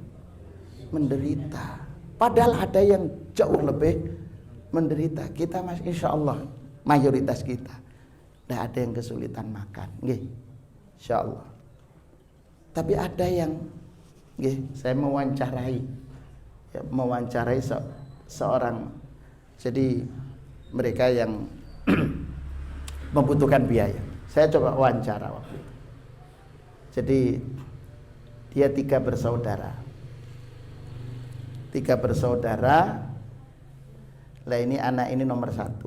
menderita. Padahal ada yang jauh lebih menderita. Kita masih, insya Allah mayoritas kita tidak ada yang kesulitan makan, insya Allah. Tapi ada yang, saya mewawancarai seorang, jadi mereka yang membutuhkan biaya. Saya coba wawancara waktu itu. Jadi dia 3 bersaudara. Lah ini anak ini nomor 1.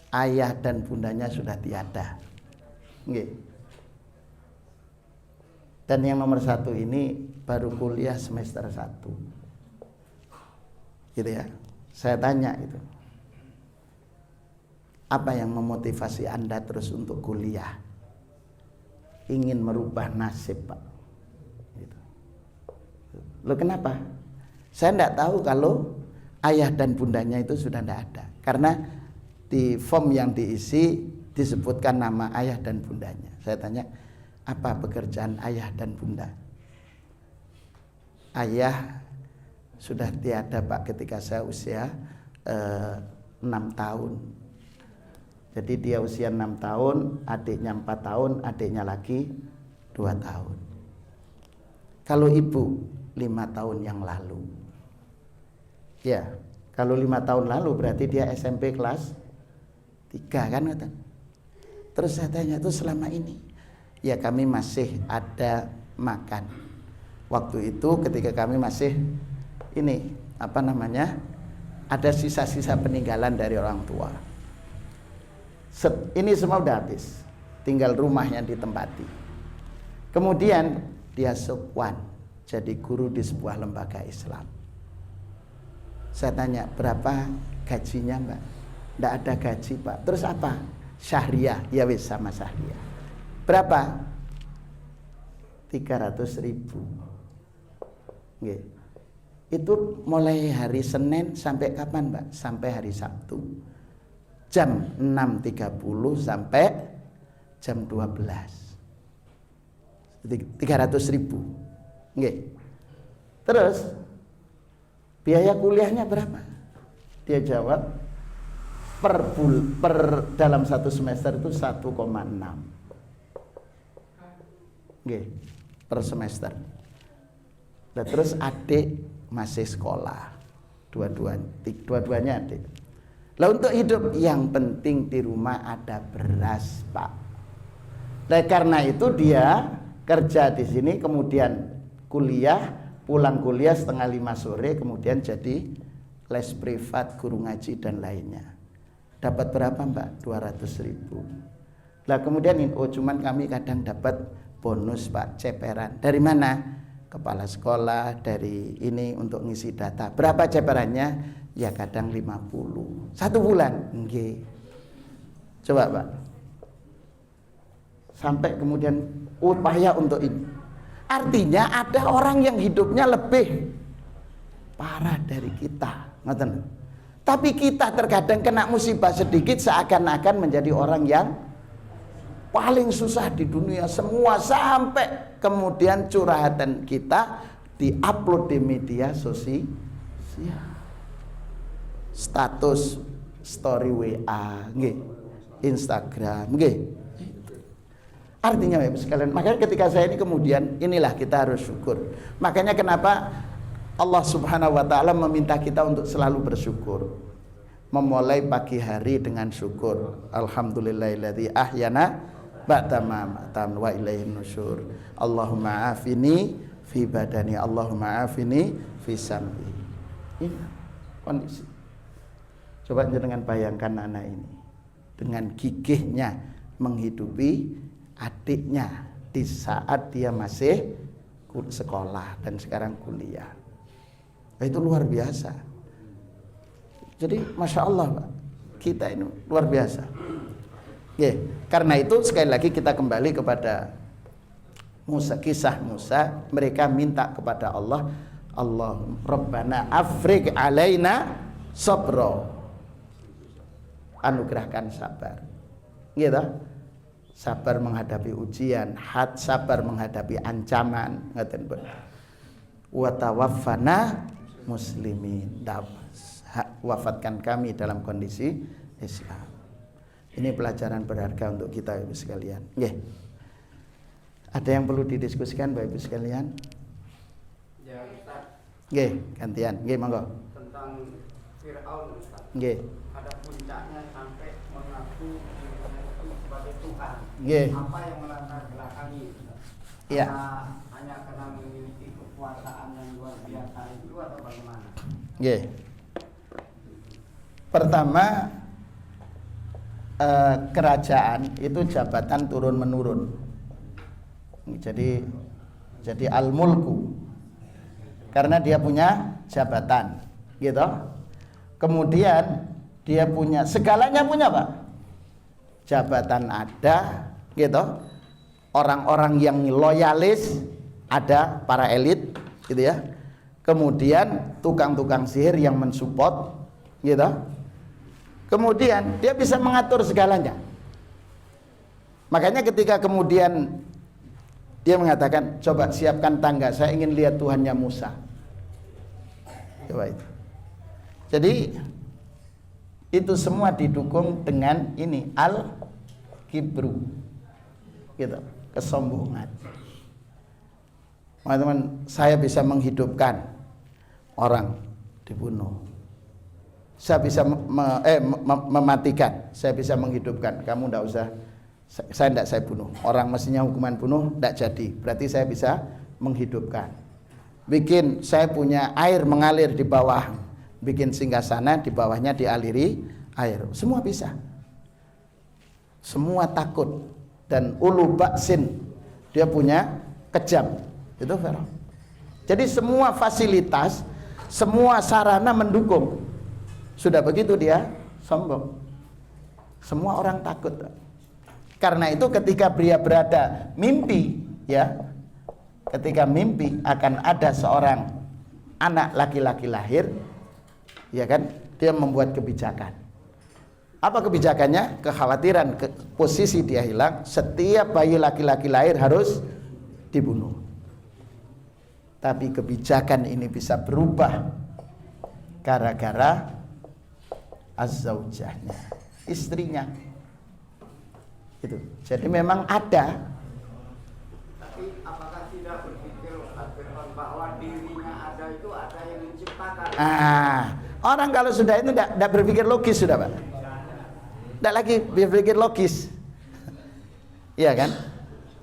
Ayah dan bundanya sudah tiada. Dan yang nomor 1 ini baru kuliah semester 1. Gitu ya. Saya tanya itu, apa yang memotivasi Anda terus untuk kuliah? ingin merubah nasib, Pak. Gitu. Loh kenapa? Saya tidak tahu kalau ayah dan bundanya itu sudah tidak ada. Karena di form yang diisi disebutkan nama ayah dan bundanya. Saya tanya, apa pekerjaan ayah dan bunda? Ayah sudah tiada, Pak, ketika saya usia 6 tahun. Jadi dia usia 6 tahun, adiknya 4 tahun, adiknya lagi 2 tahun. Kalau ibu 5 tahun yang lalu. Ya, kalau 5 tahun lalu berarti dia SMP kelas 3 kan? Terus saya tanya, itu selama ini? Ya kami masih ada makan. Waktu itu ketika kami masih ini, apa namanya, ada sisa-sisa peninggalan dari orang tua. Ini semua udah habis, tinggal rumah yang ditempati. Kemudian dia sukwan, jadi guru di sebuah lembaga Islam. Saya tanya, berapa gajinya, Mbak? Nggak ada gaji, Pak. Terus apa? Syahriah. Ya wis, sama syahriah. Berapa? 300.000. Nggih. Itu mulai hari Senin sampai kapan, Mbak? Sampai hari Sabtu. Jam 6.30 sampai jam 12. 300.000. Nggih. Terus biaya kuliahnya berapa? Dia jawab per dalam satu semester itu 1,6. Nggih, per semester. Nah, terus adik masih sekolah, dua-duanya adik. Lah untuk hidup yang penting di rumah ada beras, Pak. Nah karena itu dia kerja di sini, kemudian kuliah, pulang kuliah 4:30 sore, kemudian jadi les privat, guru ngaji dan lainnya. Dapat berapa, Mbak? 200.000. Lah kemudian cuman kami kadang dapat bonus, Pak, ceperan. Dari mana? Kepala sekolah, dari ini untuk ngisi data. Berapa ceperannya? Ya kadang 50. 1 bulan. Nggih. Coba, Pak. Sampai kemudian upaya untuk ini. Artinya ada orang yang hidupnya lebih parah dari kita. Ngoten. Tapi kita terkadang kena musibah sedikit seakan-akan menjadi orang yang paling susah di dunia semua, sampai kemudian curhatan kita diupload di media sosial, status story WA, nggih, Instagram, nggih. Artinya Bapak sekalian, makanya ketika saya ini kemudian inilah kita harus syukur. Makanya kenapa Allah Subhanahu wa taala meminta kita untuk selalu bersyukur. Memulai pagi hari dengan syukur. Alhamdulillahilladzi ahyana ba'da ma matan wa ilaihin nusyur. Allahumma afini fi badani, Allahumma afini fi sam'i. Ini kondisi. Coba jangan bayangkan anak ini dengan gigihnya menghidupi adiknya di saat dia masih sekolah dan sekarang kuliah. Itu luar biasa. Jadi Masya Allah, Pak, kita ini luar biasa. Karena itu sekali lagi kita kembali kepada Musa, kisah Musa. Mereka minta kepada Allah, Allahumma Rabbana afriq alaina sabra, anugerahkan sabar. Gitu. Sabar menghadapi ujian, sabar menghadapi ancaman, ngaten Bu. Wa tawaffana muslimin, wafatkan kami dalam kondisi Islam. Ini pelajaran berharga untuk kita Ibu sekalian. Nggih. Ada yang perlu didiskusikan Bapak Ibu sekalian? Ya Ustaz. Nggih, gantian. Nggih, monggo. Tentang Fir'aun Ustaz. Nggih. Ada puncaknya sampai mengaku dirinya itu sebagai Tuhan. Nggih. Apa yang melatar belakangi? Iya. Hanya karena memiliki kekuasaan yang luar biasa itu atau bagaimana? Nggih. Pertama, kerajaan itu jabatan turun menurun. Jadi al-mulku, karena dia punya jabatan, gitu. Kemudian dia punya segalanya, punya Pak. Jabatan ada, gitu. orang-orang yang loyalis, ada para elit gitu ya. Kemudian tukang-tukang sihir yang mensupport gitu. Kemudian dia bisa mengatur segalanya. Makanya ketika kemudian dia mengatakan, coba siapkan tangga, saya ingin lihat Tuhannya Musa. Coba itu. Jadi itu semua didukung dengan ini al-kibru, gitu, kesombongan. Teman-teman, saya bisa menghidupkan orang dibunuh. Saya bisa mematikan, saya bisa menghidupkan. Kamu tidak usah, saya bunuh. Orang mestinya hukuman bunuh tidak jadi. Berarti saya bisa menghidupkan. Bikin, saya punya air mengalir di bawah, bikin singgasana di bawahnya dialiri air. Semua bisa. Semua takut dan ulu baksin, dia punya kejam. Itu Firaun. Jadi semua fasilitas, semua sarana mendukung. Sudah begitu dia sombong. Semua orang takut. Karena itu ketika dia berada mimpi, ya, ketika mimpi akan ada seorang anak laki-laki lahir, ya kan, dia membuat kebijakan. Apa kebijakannya? Kekhawatiran posisi dia hilang, setiap bayi laki-laki lahir harus dibunuh. Tapi kebijakan ini bisa berubah gara-gara az-zaujahnya, istrinya. Itu. Jadi memang ada. Tapi apakah tidak berpikir Ustaz Firman bahwa dirinya ada itu ada yang menciptakan? Orang kalau sudah itu tidak berpikir logis sudah, Pak. Tidak lagi berpikir logis. Iya kan?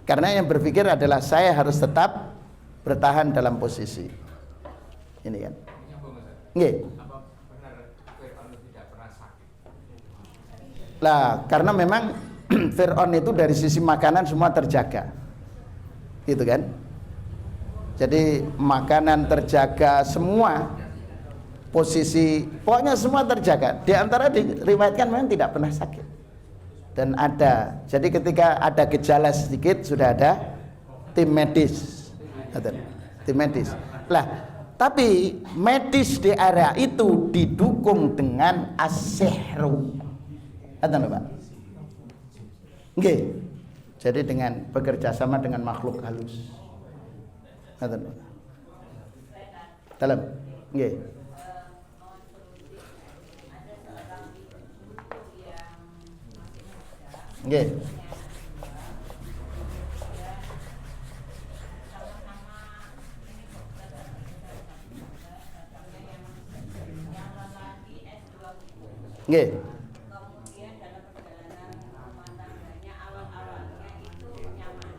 Karena yang berpikir adalah saya harus tetap bertahan dalam posisi. Ini kan. Nggih. Apa benar Fir'aun tidak pernah sakit? Lah, karena memang Fir'aun itu dari sisi makanan semua terjaga. Gitu kan? Jadi makanan terjaga semua, posisi pokoknya semua terjaga. Di antara diriwayatkan memang tidak pernah sakit. Dan ada, jadi ketika ada gejala sedikit sudah ada tim medis. Tim medis. Lah, tapi medis di area itu didukung dengan as-sihru. Ada Pak? Nggih. Jadi dengan bekerja sama dengan makhluk halus. Ada Pak? Dalam. Nggih. Nggih. Nggih. Kemudian dalam perjalanan rumah tangganya awal-awalnya itu nyaman.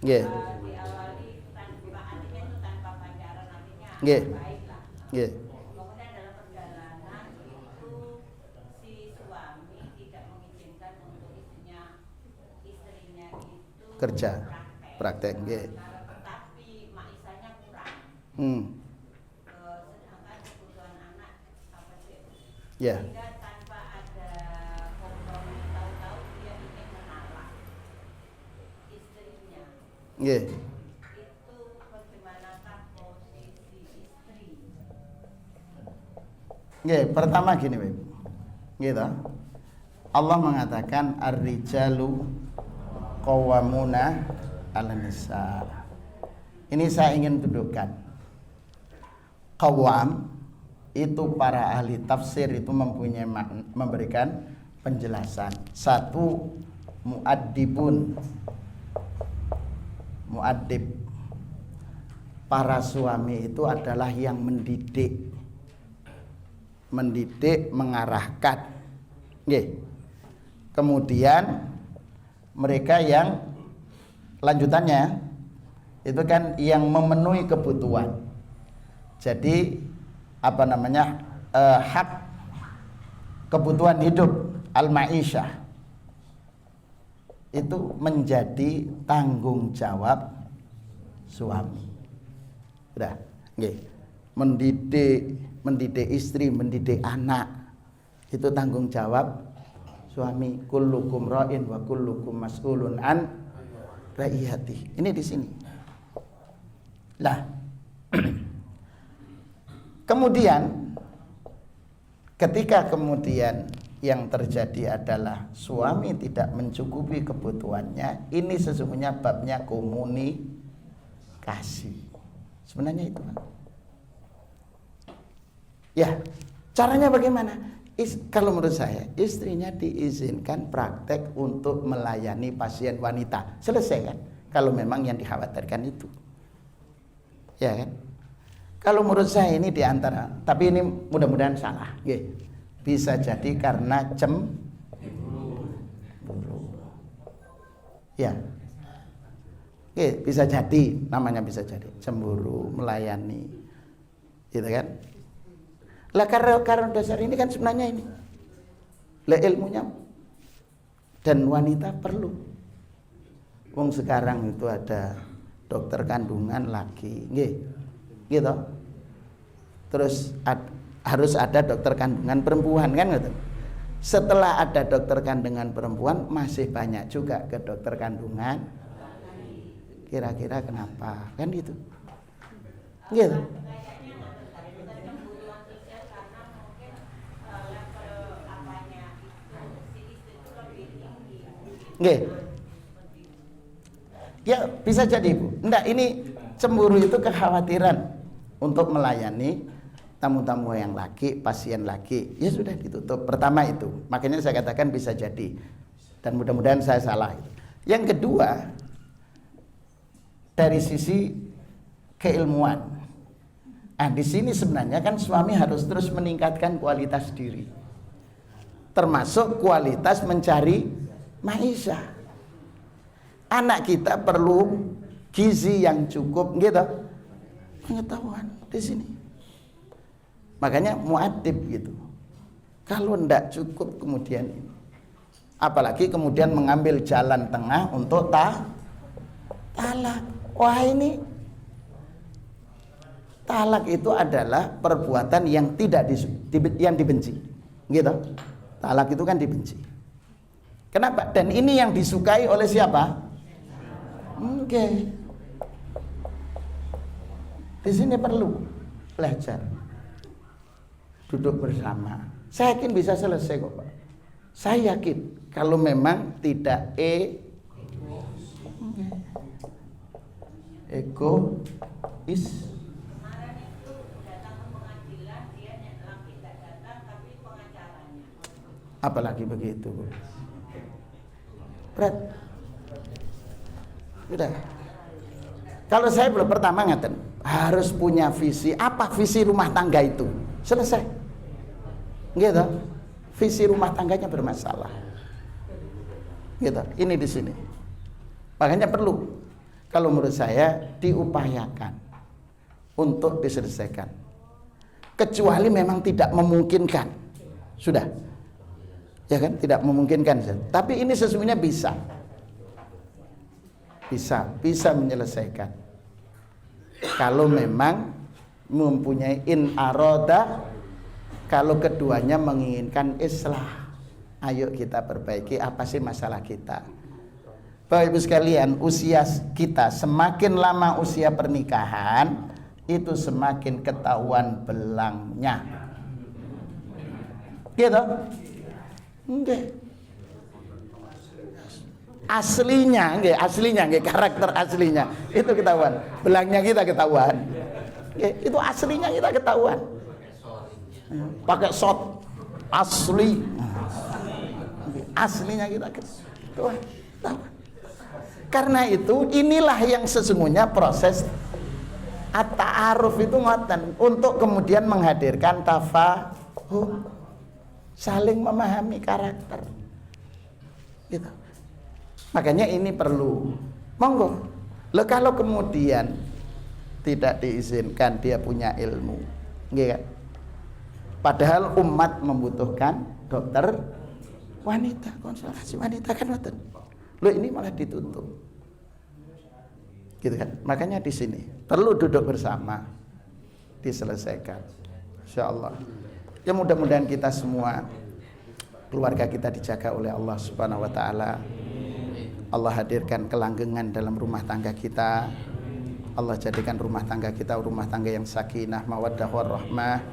Nggih. Diawali tanpa artinya itu tanpa pacaran artinya Nggih. baiklah. Nggih. Kemudian dalam perjalanan itu si suami tidak mengizinkan untuk istrinya itu Kerja. Praktek nggih. Tapi maisanya kurang. Sedangkan kebutuhan anak apa sih? Ya. Sehingga tanpa ada kompromi, tahu-tahu dia ingin menalak istrinya. Nggih. Itu bagaimanakah posisi istri? Nggih, pertama gini, Bapak. Gitu. Allah mengatakan ar-rijalu qawwamuna 'alan nisa. Ini saya ingin dudukkan. Qawwam itu para ahli tafsir itu mempunyai memberikan penjelasan. Satu, mu'addibun. Mu'addib. Para suami itu adalah yang mendidik. Mendidik, mengarahkan. Nggih. Kemudian mereka yang lanjutannya itu kan yang memenuhi kebutuhan. Jadi apa namanya hak kebutuhan hidup al-ma'isyah itu menjadi tanggung jawab suami. Udah, nggih. Mendidik istri, mendidik anak itu tanggung jawab suami. Kullukum ra'in wa kullukum mas'ulun an raiyati. Ini di sini. Lah. Kemudian ketika kemudian yang terjadi adalah suami tidak mencukupi kebutuhannya, ini sesungguhnya babnya komunikasi. Sebenarnya itu. Ya, caranya bagaimana? Kalau menurut saya, istrinya diizinkan praktek untuk melayani pasien wanita. Selesai kan? Kalau memang yang dikhawatirkan itu. Ya kan? Kalau menurut saya ini diantara, tapi ini mudah-mudahan salah. Bisa jadi karena cemburu. Ya. Bisa jadi, namanya bisa jadi cemburu, melayani. Gitu kan? Lah karena dasar ini kan sebenarnya ini. Lah ilmunya dan wanita perlu. Wong sekarang itu ada dokter kandungan laki, nggih. Gitu. Terus harus ada dokter kandungan perempuan kan gitu. Setelah ada dokter kandungan perempuan, masih banyak juga ke dokter kandungan. Kira-kira kenapa? Kan gitu. Gitu. Nggih. Ya bisa jadi Bu. Enggak, ini cemburu itu kekhawatiran untuk melayani tamu-tamu yang laki, pasien laki. Ya sudah ditutup. Pertama itu. Makanya saya katakan bisa jadi. Dan mudah-mudahan saya salah. Yang kedua, dari sisi keilmuan. Nah, di sini sebenarnya kan suami harus terus meningkatkan kualitas diri. Termasuk kualitas mencari maisha. Anak kita perlu gizi yang cukup, gitu. Pengetahuan di sini. Makanya muadib gitu. Kalau ndak cukup kemudian ini. Apalagi kemudian mengambil jalan tengah untuk talak. Wah ini talak itu adalah perbuatan yang tidak yang dibenci. Gitu. Talak itu kan dibenci. Kenapa? Dan ini yang disukai oleh siapa? Oke. Di sini perlu belajar. Duduk bersama. Saya yakin bisa selesai kok, Pak. Saya yakin kalau memang tidak egois. Kemarin itu datang ke pengadilan, dia laki tidak datang tapi pengacaranya. Apalagi begitu, Bu. Berat. Sudah. Kalau saya belum pertama ngaten, harus punya visi. Apa visi rumah tangga itu? Selesai. Gitu. Visi rumah tangganya bermasalah. Gitu. Ini di sini. Makanya perlu, kalau menurut saya diupayakan untuk diselesaikan. Kecuali memang tidak memungkinkan. Sudah. Ya kan? Tidak memungkinkan. Tapi ini sesungguhnya bisa. Bisa menyelesaikan. Kalau memang mempunyai aroda, kalau keduanya menginginkan islah, ayo kita perbaiki apa sih masalah kita. Bapak Ibu sekalian, usia kita semakin lama usia pernikahan, itu semakin ketahuan belangnya. Gitu? Enggak. Aslinya, karakter aslinya itu ketahuan. Belangnya kita ketahuan. Itu aslinya kita ketahuan. Pakai shot asli. Aslinya kita ketahuan. Karena itu inilah yang sesungguhnya proses at-ta'aruf itu ngoten untuk kemudian menghadirkan tafahum, saling memahami karakter. Gitu. Makanya ini perlu. Monggo. Loh kalau kemudian tidak diizinkan dia punya ilmu. Nggih kan? Padahal umat membutuhkan dokter wanita, konsultasi wanita kan ngoten. Loh ini malah ditutup. Gitu kan? Makanya di sini perlu duduk bersama diselesaikan. Insyaallah. Ya mudah-mudahan kita semua keluarga kita dijaga oleh Allah Subhanahu wa taala. Allah hadirkan kelanggengan dalam rumah tangga kita. Allah jadikan rumah tangga kita rumah tangga yang sakinah, mawaddah warahmah.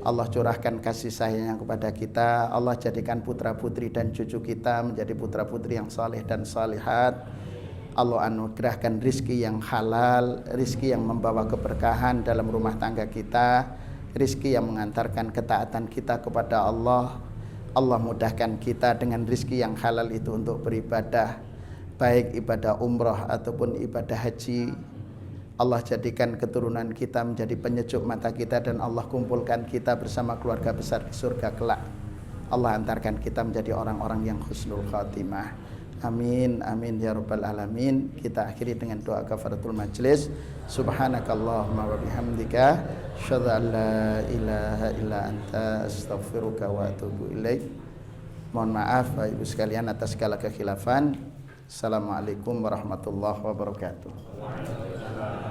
Allah curahkan kasih sayang kepada kita. Allah jadikan putra putri dan cucu kita menjadi putra putri yang saleh dan salihat. Allah anugerahkan rizki yang halal, rizki yang membawa keberkahan dalam rumah tangga kita, rizki yang mengantarkan ketaatan kita kepada Allah. Allah mudahkan kita dengan rizki yang halal itu untuk beribadah, baik ibadah umrah ataupun ibadah haji. Allah jadikan keturunan kita menjadi penyejuk mata kita, dan Allah kumpulkan kita bersama keluarga besar di surga kelak. Allah antarkan kita menjadi orang-orang yang husnul khatimah. Amin, amin ya rabbal alamin. Kita akhiri dengan doa kafaratul majlis. Subhanakallahumma wa bihamdika, asyhadu an la ilaha illa anta, astaghfiruka wa atubu ilaik. Mohon maaf Bapak Ibu sekalian atas segala kekhilafan. Assalamualaikum warahmatullahi wabarakatuh.